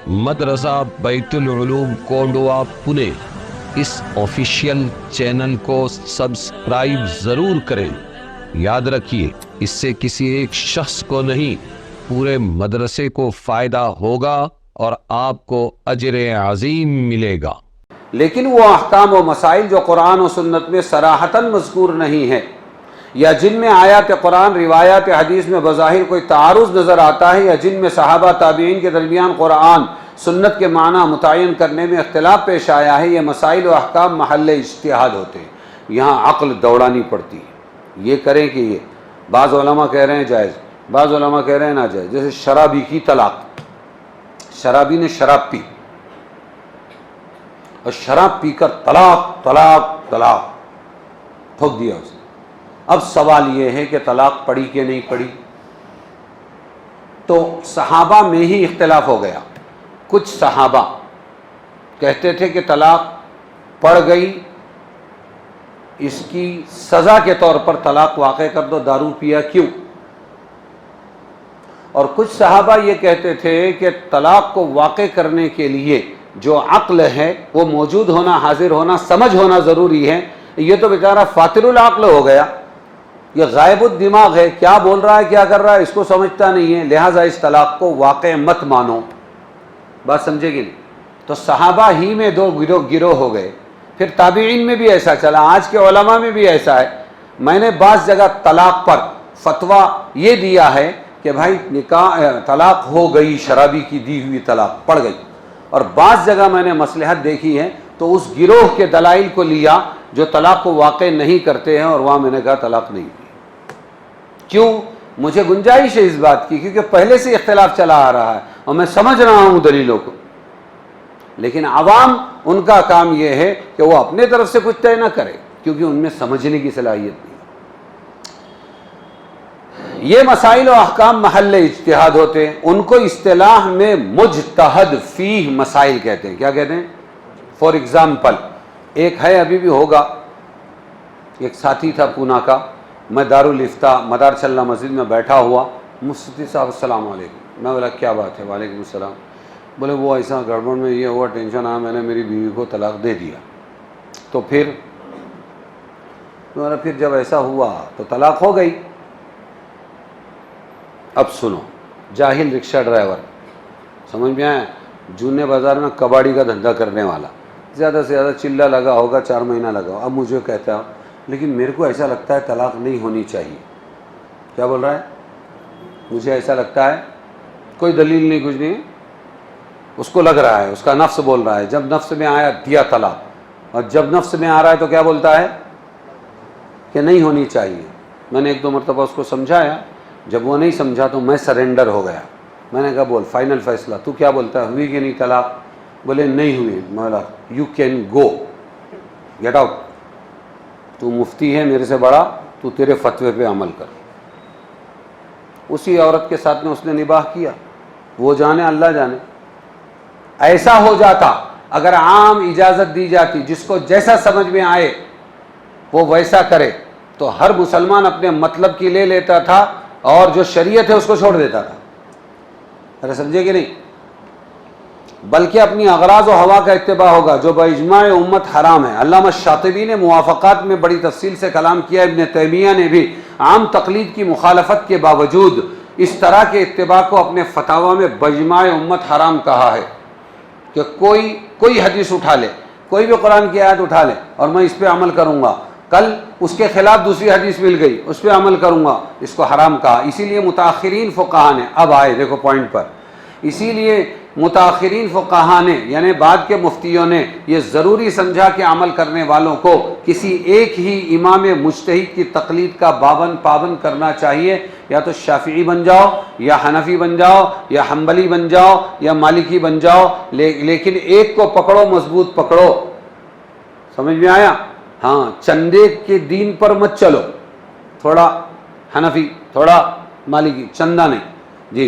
مدرسہ بیت العلوم کونڈوا پونے اس official channel کو سبسکرائب ضرور کریں۔ یاد رکھیے، اس سے کسی ایک شخص کو نہیں، پورے مدرسے کو فائدہ ہوگا اور آپ کو اجر عظیم ملے گا۔ لیکن وہ احکام و مسائل جو قرآن و سنت میں صراحتاً مذکور نہیں ہے، یا جن میں آیات قرآن روایات حدیث میں بظاہر کوئی تعارض نظر آتا ہے، یا جن میں صحابہ تابعین کے درمیان قرآن سنت کے معنی متعین کرنے میں اختلاف پیش آیا ہے، یہ مسائل و احکام محل اجتہاد ہوتے ہیں۔ یہاں عقل دوڑانی پڑتی ہے، یہ کریں کہ یہ بعض علماء کہہ رہے ہیں جائز، بعض علماء کہہ رہے ہیں ناجائز۔ جیسے شرابی کی طلاق، شرابی نے شراب پی اور شراب پی کر طلاق طلاق طلاق ٹھوک دیا اسے۔ اب سوال یہ ہے کہ طلاق پڑی کہ نہیں پڑی؟ تو صحابہ میں ہی اختلاف ہو گیا۔ کچھ صحابہ کہتے تھے کہ طلاق پڑ گئی، اس کی سزا کے طور پر طلاق واقع کر دو، دارو پیا کیوں؟ اور کچھ صحابہ یہ کہتے تھے کہ طلاق کو واقع کرنے کے لیے جو عقل ہے وہ موجود ہونا، حاضر ہونا، سمجھ ہونا ضروری ہے۔ یہ تو بیچارہ فاتر العقل ہو گیا، یہ غائب الدماغ ہے، کیا بول رہا ہے کیا کر رہا ہے اس کو سمجھتا نہیں ہے، لہٰذا اس طلاق کو واقع مت مانو۔ بات سمجھے گی نہیں؟ تو صحابہ ہی میں دو گروہ ہو گئے، پھر تابعین میں بھی ایسا چلا، آج کے علماء میں بھی ایسا ہے۔ میں نے بعض جگہ طلاق پر فتویٰ یہ دیا ہے کہ بھائی نکاح طلاق ہو گئی، شرابی کی دی ہوئی طلاق پڑ گئی، اور بعض جگہ میں نے مصلحت دیکھی ہے تو اس گروہ کے دلائل کو لیا جو طلاق کو واقع نہیں کرتے ہیں، اور وہاں میں نے کہا طلاق نہیں ہوئی۔ کیوں؟ مجھے گنجائش ہے اس بات کی، کیونکہ پہلے سے اختلاف چلا آ رہا ہے اور میں سمجھ رہا ہوں دلیلوں کو، لیکن عوام ان کا کام یہ ہے کہ وہ اپنے طرف سے کچھ طے نہ کرے، کیونکہ ان میں سمجھنے کی صلاحیت نہیں۔ یہ مسائل و احکام محل اجتہاد ہوتے ہیں، ان کو اصطلاح میں مجتہد فیہ مسائل کہتے ہیں۔ کیا کہتے ہیں؟ فار ایگزامپل، ایک ہے ابھی بھی ہوگا، ایک ساتھی تھا پونا کا، میں دارالافتاء مدار چلنا مسجد میں بیٹھا ہوا، مفتی صاحب السلام علیکم، میں بولا کیا بات ہے؟ وعلیکم السلام۔ بولے وہ ایسا گڑبڑ میں یہ ہوا، ٹینشن آیا، میں نے میری بیوی کو طلاق دے دیا۔ تو پھر جب ایسا ہوا تو طلاق ہو گئی۔ اب سنو، جاہل رکشہ ڈرائیور، سمجھ میں آیا؟ جونے بازار میں کباڑی کا دھندا کرنے والا، زیادہ سے زیادہ چلہ لگا ہوگا، 4 مہینہ لگا ہوگا، اب مجھے کہتا ہے لیکن میرے کو ایسا لگتا ہے طلاق نہیں ہونی چاہیے۔ کیا بول رہا ہے؟ مجھے ایسا لگتا ہے، کوئی دلیل نہیں، کچھ نہیں، اس کو لگ رہا ہے، اس کا نفس بول رہا ہے۔ جب نفس میں آیا دیا طلاق، اور جب نفس میں آ رہا ہے تو کیا بولتا ہے کہ نہیں ہونی چاہیے۔ میں نے 1-2 مرتبہ اس کو سمجھایا، جب وہ نہیں سمجھا تو میں سرنڈر ہو گیا۔ میں نے کہا بول فائنل فیصلہ، تو کیا بولتا ہے، ہوئی کہ نہیں طلاق؟ بولے نہیں ہوئی۔ میں بولا you can go, get out, تو مفتی ہے میرے سے بڑا، تو تیرے فتوے پہ عمل کر۔ اسی عورت کے ساتھ میں اس نے نباہ کیا، وہ جانے اللہ جانے۔ ایسا ہو جاتا اگر عام اجازت دی جاتی، جس کو جیسا سمجھ میں آئے وہ ویسا کرے، تو ہر مسلمان اپنے مطلب کی لے لیتا تھا اور جو شریعت ہے اس کو چھوڑ دیتا تھا۔ ارے سمجھے کہ نہیں؟ بلکہ اپنی اغراض و ہوا کا اتباع ہوگا، جو باجماع امت حرام ہے۔ علامہ شاطبی نے موافقات میں بڑی تفصیل سے کلام کیا، ابن تیمیہ نے بھی عام تقلید کی مخالفت کے باوجود اس طرح کے اتباع کو اپنے فتاوی میں باجماع امت حرام کہا ہے، کہ کوئی حدیث اٹھا لے، کوئی بھی قرآن کی آیت اٹھا لے اور میں اس پہ عمل کروں گا، کل اس کے خلاف دوسری حدیث مل گئی، اس پہ عمل کروں گا، اس کو حرام کہا۔ اسی لیے متاخرین فقہا نے، اب آئے دیکھو پوائنٹ پر، اسی لیے متاخرین فقہا نے یعنی بعد کے مفتیوں نے یہ ضروری سمجھا کہ عمل کرنے والوں کو کسی ایک ہی امام مجتہد کی تقلید کا پابند کرنا چاہیے، یا تو شافعی بن جاؤ، یا حنفی بن جاؤ، یا حنبلی بن جاؤ، یا مالکی بن جاؤ، لیکن ایک کو پکڑو، مضبوط پکڑو۔ سمجھ میں آیا؟ ہاں، چندے کے دین پر مت چلو، تھوڑا حنفی تھوڑا مالکی، چندہ نہیں جی۔